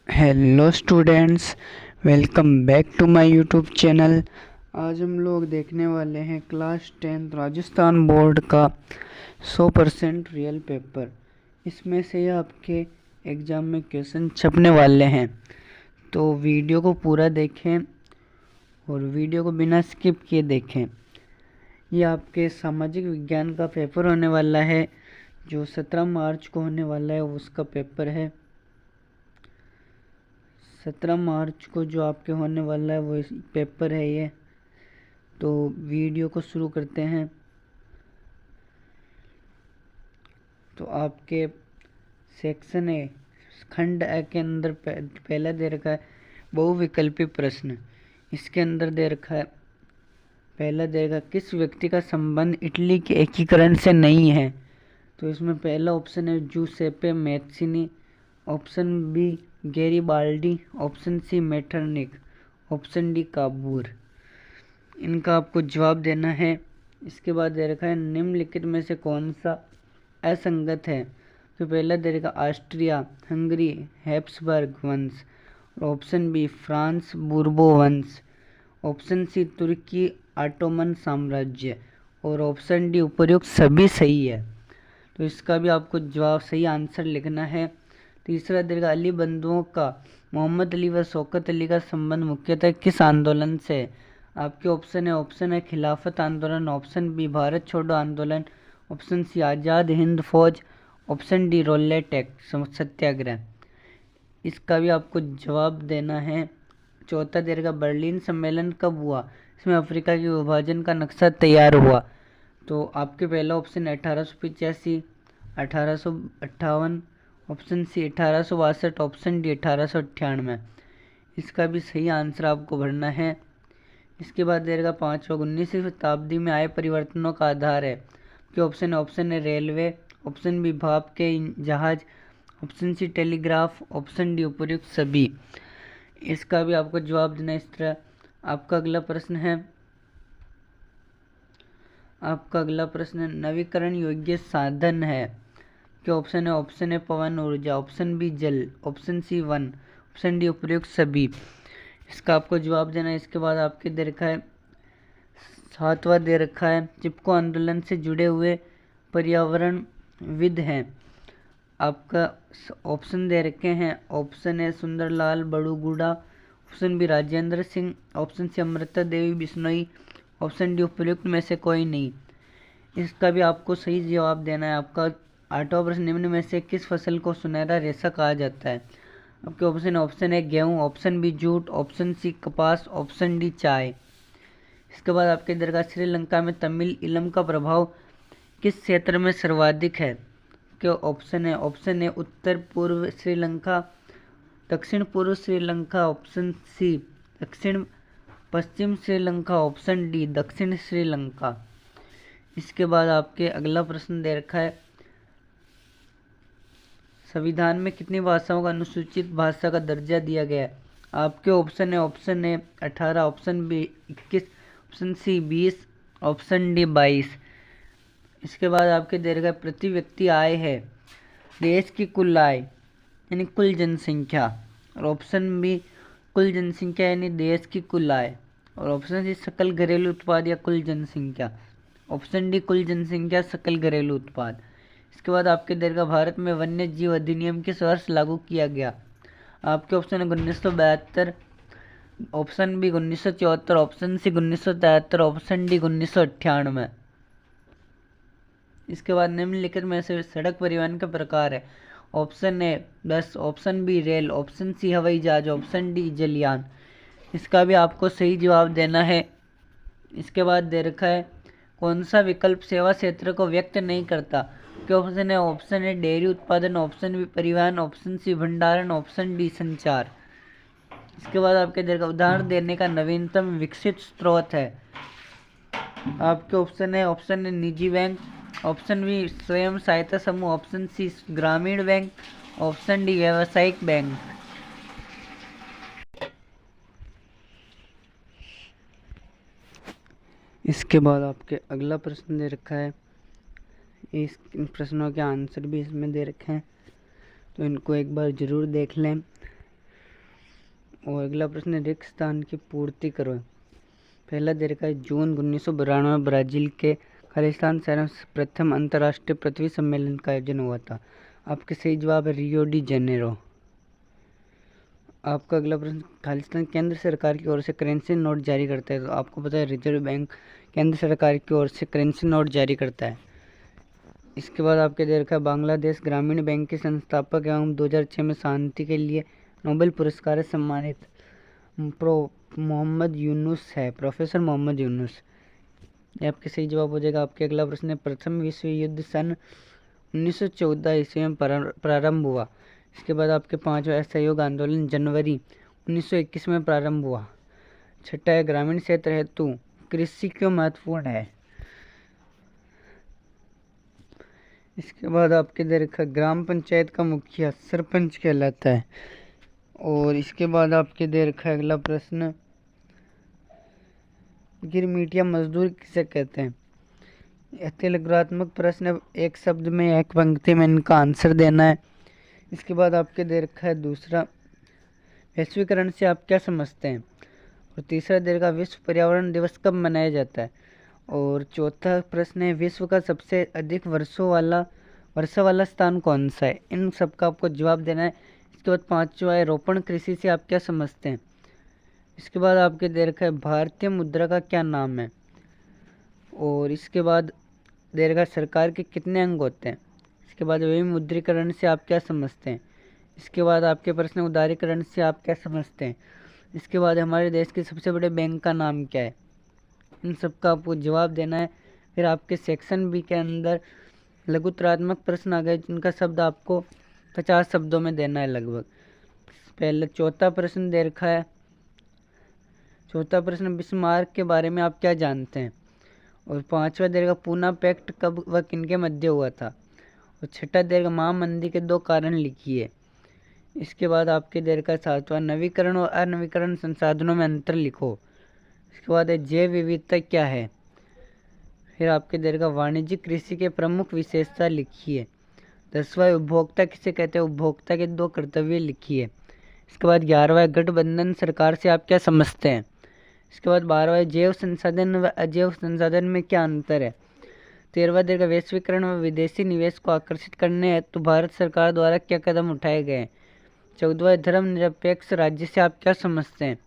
Hello students, welcome back to my YouTube channel. आज हम लोग देखने वाले हैं क्लास 10 राजस्थान बोर्ड का 100% रियल पेपर। इसमें से आपके एग्ज़ाम में क्वेश्चन छपने वाले हैं, तो वीडियो को पूरा देखें और वीडियो को बिना स्किप किए देखें। ये आपके सामाजिक विज्ञान का पेपर होने वाला है, जो 17 मार्च को होने वाला है। उसका पेपर है 17 मार्च को जो आपके होने वाला है, वो इस पेपर है ये। तो वीडियो को शुरू करते हैं। तो आपके सेक्शन ए खंड ए के अंदर पहला दे रखा है बहुविकल्पी प्रश्न। इसके अंदर दे रखा है, पहला दे रखा, किस व्यक्ति का संबंध इटली के एकीकरण से नहीं है। तो इसमें पहला ऑप्शन है Giuseppe Mazzini, option B Garibaldi, option C Metternich, option D Cavour. इनका आपको जवाब देना है। इसके बाद दे रखा है निम्नलिखित में से कौन सा असंगत है। तो पहला दे रखा ऑस्ट्रिया हंगरी हैप्सबर्ग वंश, ऑप्शन बी फ्रांस बुर्बो वंश, ऑप्शन सी तुर्की ऑटोमन साम्राज्य, और ऑप्शन डी उपर्युक्त सभी सही है। तो इसका भी आपको जवाब सही आंसर लिखना है। तीसरा दे रखा अली बंधुओं का मोहम्मद अली व शौकत अली का संबंध मुख्यतः किस आंदोलन से है। आपके ऑप्शन है खिलाफत आंदोलन, ऑप्शन बी भारत छोड़ो आंदोलन, ऑप्शन सी आज़ाद हिंद फौज, ऑप्शन डी रोलेट एक्ट सत्याग्रह। इसका भी आपको जवाब देना है। चौथा दे रखा बर्लिन सम्मेलन कब हुआ। इसमें अफ्रीका के विभाजन का नक्शा तैयार हुआ। तो आपके पहला ऑप्शन है 1885, 1858, ऑप्शन सी 1862, ऑप्शन डी 1898। इसका भी सही आंसर आपको भरना है। इसके बाद दे रखा पाँचवा 19वीं शताब्दी में आए परिवर्तनों का आधार है। कि ऑप्शन है रेलवे, ऑप्शन बी भाप के जहाज, option C telegraph, option D उपर्युक्त सभी। इसका भी आपको जवाब देना इस तरह। आपका अगला प्रश्न है नवीकरण योग्य साधन है। कि ऑप्शन है पवन ऊर्जा, ऑप्शन बी जल, ऑप्शन सी वन, ऑप्शन डी उपर्युक्त सभी। इसका आपको जवाब देना है। इसके बाद आपके दे रखा है सातवां दे रखा है चिपको आंदोलन से जुड़े हुए पर्यावरणविद हैं। आपका ऑप्शन दे रखे हैं, ऑप्शन है Sunderlal Bahuguna, option B Rajendra Singh, option C Amrita Devi Bishnoi, option D उपयुक्त में से कोई नहीं। इसका भी आपको सही जवाब देना है। आपका आठवां प्रश्न निम्न में से किस फसल को सुनहरा रेशा कहा जाता है। आपके ऑप्शन है गेहूं, option B jute, option C कपास, ऑप्शन डी चाय। इसके बाद आपके दरगाह श्रीलंका में तमिल इलम का प्रभाव किस क्षेत्र में सर्वाधिक है। के ऑप्शन है उत्तर पूर्व श्रीलंका, दक्षिण पूर्व श्रीलंका, ऑप्शन सी दक्षिण पश्चिम श्रीलंका, ऑप्शन डी दक्षिण श्रीलंका। इसके बाद आपके अगला प्रश्न दे रखा है संविधान में कितनी भाषाओं का अनुसूचित भाषा का दर्जा दिया गया है। आपके ऑप्शन है 18, option B 21, option C 20, option D 22। इसके बाद आपके दे रखा है प्रति व्यक्ति आय है देश की कुल आय यानी कुल जनसंख्या, और ऑप्शन बी कुल जनसंख्या यानी देश की कुल आय, और ऑप्शन सी सकल घरेलू उत्पाद या कुल जनसंख्या, ऑप्शन डी कुल जनसंख्या सकल घरेलू उत्पाद। इसके बाद आपके दे रखा भारत में वन्य जीव अधिनियम किस वर्ष लागू किया गया। आपके ऑप्शन है 1972, option B 1974, option C 1973, option D 1998। इसके बाद निम्नलिखित में से सड़क परिवहन के प्रकार है। Option A bus, option B rail, option C हवाई जहाज, ऑप्शन डी जलयान। इसका भी आपको सही जवाब देना है। इसके बाद दे रखा है कौन सा विकल्प सेवा क्षेत्र को व्यक्त नहीं करता। के ऑप्शन है डेयरी उत्पादन, ऑप्शन बी परिवहन, ऑप्शन सी भंडारण, ऑप्शन डी संचार। इसके बाद आपके दे रखा उदाहरण देने का नवीनतम विकसित स्रोत है। आपके ऑप्शन है निजी बैंक, ऑप्शन बी स्वयं सहायता समूह, ऑप्शन सी ग्रामीण बैंक, ऑप्शन डी व्यावसायिक बैंक। इसके बाद आपके अगला प्रश्न दे रखा है, इस प्रश्नों के आंसर भी इसमें दे रखे हैं, तो इनको एक बार ज़रूर देख लें। और अगला प्रश्न है, रिक्त स्थान की पूर्ति करो। पहला दे रखा है, जून 1992 में ब्राज़ील के खालिस्तान शहर में प्रथम अंतर्राष्ट्रीय पृथ्वी सम्मेलन का आयोजन हुआ था। आपके सही जवाब है रियो डी जेनेरो। आपका अगला प्रश्न, खालिस्तान केंद्र सरकार की ओर से करेंसी नोट जारी करता है। तो आपको पता है रिजर्व बैंक केंद्र सरकार की ओर से करेंसी नोट जारी करता है। इसके बाद आपके दे रखा है, बांग्लादेश ग्रामीण बैंक के संस्थापक एवं 2006 में शांति के लिए नोबेल पुरस्कार से सम्मानित मोहम्मद यूनुस है, प्रोफेसर मोहम्मद यूनुस। ये आपके सही जवाब हो जाएगा। आपके अगला प्रश्न है, प्रथम विश्व युद्ध सन 1914 ईस्वी में प्रारंभ हुआ। इसके बाद आपके पांचवा असहयोग आंदोलन जनवरी 1921 में प्रारंभ हुआ। छठा है, ग्रामीण क्षेत्र हेतु कृषि क्यों महत्वपूर्ण है। इसके बाद आपके दे रखा, ग्राम पंचायत का मुखिया सरपंच कहलाता है। और इसके बाद आपके दे रखा है अगला प्रश्न, गिरमिटिया मजदूर किसे कहते हैं। अतिलघुत्मक प्रश्न, एक शब्द में एक पंक्ति में इनका आंसर देना है। इसके बाद आपके दे रखा है दूसरा, वैश्वीकरण से आप क्या समझते हैं। और तीसरा दे रखा, विश्व पर्यावरण दिवस कब मनाया जाता है। और चौथा प्रश्न है, विश्व का सबसे अधिक वर्षा वाला स्थान कौन सा है। इन सब का आपको जवाब देना है। इसके बाद पांचवा है, रोपण कृषि से आप क्या समझते हैं। इसके बाद आपके दे रखा है, भारतीय मुद्रा का क्या नाम है। और इसके बाद दे रखा है, सरकार के कितने अंग होते हैं। इसके बाद विमुद्रीकरण से आप क्या समझते हैं। इसके बाद आपके प्रश्न, उदारीकरण से आप क्या समझते हैं। इसके बाद हमारे देश के सबसे बड़े बैंक का नाम क्या है। इन सब का आपको जवाब देना है। फिर आपके सेक्शन बी के अंदर लघुत्रात्मक प्रश्न आ गए, जिनका शब्द आपको 50 शब्दों में देना है लगभग। पहले चौथा प्रश्न दे रखा है, चौथा प्रश्न, बिस्मार्क के बारे में आप क्या जानते हैं। और पांचवा दे रखा, पूना पैक्ट कब व किनके मध्य हुआ था। और छठा दे रखा, महामंदी के 2 कारण लिखिए। इसके बाद आपके दे रखा सातवां, नवीकरण और अनवीकरण संसाधनों में अंतर लिखो। इसके बाद है, जैव विविधता क्या है। फिर आपके दे रखा, वाणिज्यिक कृषि के प्रमुख विशेषता लिखिए। 10वां, उपभोक्ता किसे कहते हैं, उपभोक्ता के 2 कर्तव्य लिखिए। इसके बाद 11वां, गठबंधन सरकार से आप क्या समझते हैं। इसके बाद 12वां, जैव संसाधन व अजैव संसाधन में क्या अंतर है। 13वां दे रखा, वैश्वीकरण व विदेशी निवेश को आकर्षित करने हेतु भारत सरकार द्वारा क्या कदम उठाए गए। 14वां, धर्मनिरपेक्ष राज्य से आप क्या समझते हैं।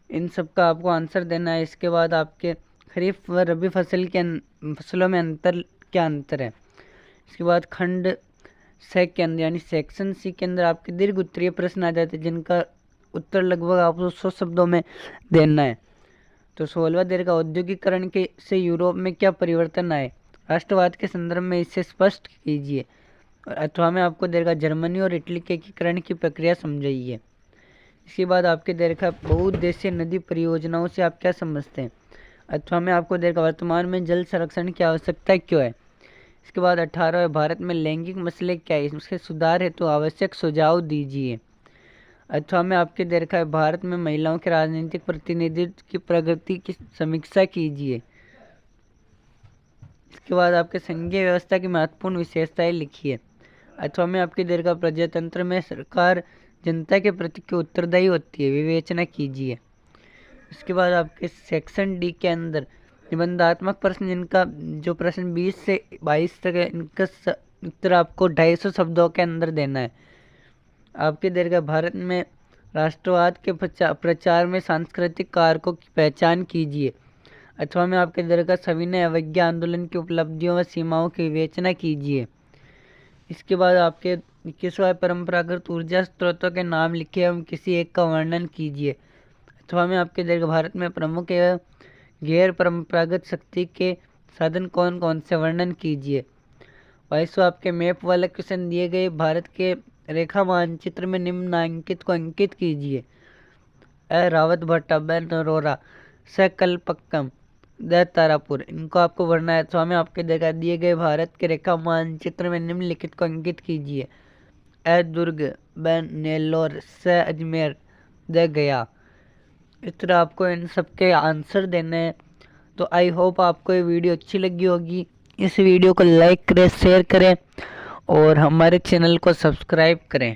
इन सब का आपको आंसर देना है। इसके बाद आपके खरीफ व रबी फसलों में क्या अंतर है। इसके बाद खंड से के अंदर यानी सेक्शन सी के अंदर आपके दीर्घ उत्तरीय प्रश्न आ जाते हैं, जिनका उत्तर लगभग आपको 100 शब्दों में देना है। तो 16वां दे रखा, औद्योगिकरण के से यूरोप में क्या परिवर्तन आए, राष्ट्रवाद के संदर्भ में इसे स्पष्ट कीजिए। और अथवा में आपको दे रखा, जर्मनी और इटली के एकीकरण की प्रक्रिया समझाइए। इसके बाद आपके दे रखा, बहुउद्देशीय नदी परियोजनाओं से आप क्या समझते हैं। अथवा में आपको दे रखा, वर्तमान में जल संरक्षण की आवश्यकता क्यों है। इसके बाद 18, भारत में लैंगिक मसले क्या है, इसके सुधार हेतु आवश्यक सुझाव दीजिए। अथवा में आपके दे रखा है, भारत में महिलाओं के राजनीतिक प्रतिनिधित्व की प्रगति की समीक्षा कीजिए। इसके बाद आपके संघीय व्यवस्था की महत्वपूर्ण विशेषताएं लिखिए। अथवा में आपके दे रखा, प्रजातंत्र में सरकार जनता के प्रति क्यों उत्तरदायी होती है, विवेचना कीजिए। इसके बाद आपके सेक्शन डी के अंदर निबंधात्मक प्रश्न, जिनका जो प्रश्न 20 से 22 तक है, इनका उत्तर आपको 250 शब्दों के अंदर देना है। आपके दे रखा, भारत में राष्ट्रवाद के प्रचार में सांस्कृतिक कारकों की पहचान कीजिए। अथवा में आपके दे रखा, सविनय अवज्ञा आंदोलन की उपलब्धियों व सीमाओं की विवेचना कीजिए। इसके बाद आपके 21वां, परंपरागत ऊर्जा स्रोतों के नाम लिखे एवं किसी एक का वर्णन कीजिए। अथवा में आपके दे रखा, भारत में प्रमुख एवं गैर परंपरागत शक्ति के साधन कौन कौन से, वर्णन कीजिए। 22वां, आपके मैप वाला क्वेश्चन दिए गए भारत के रेखा मानचित्र में निम्नांकित को अंकित कीजिए। अ रावत भट्टा, ब नरोरा, स कलपक्कम, द तारापुर, इनको आपको भरना है। अथवा में आपके देखा दिए गए भारत के रेखा मानचित्र में निम्नलिखित को अंकित कीजिए। अ दुर्ग, ब नेल्लोर, स अजमेर, द गया। इस तरह आपको इन सब के आंसर देने हैं। तो आई होप आपको ये वीडियो अच्छी लगी होगी। इस वीडियो को लाइक करें, शेयर करें और हमारे चैनल को सब्सक्राइब करें।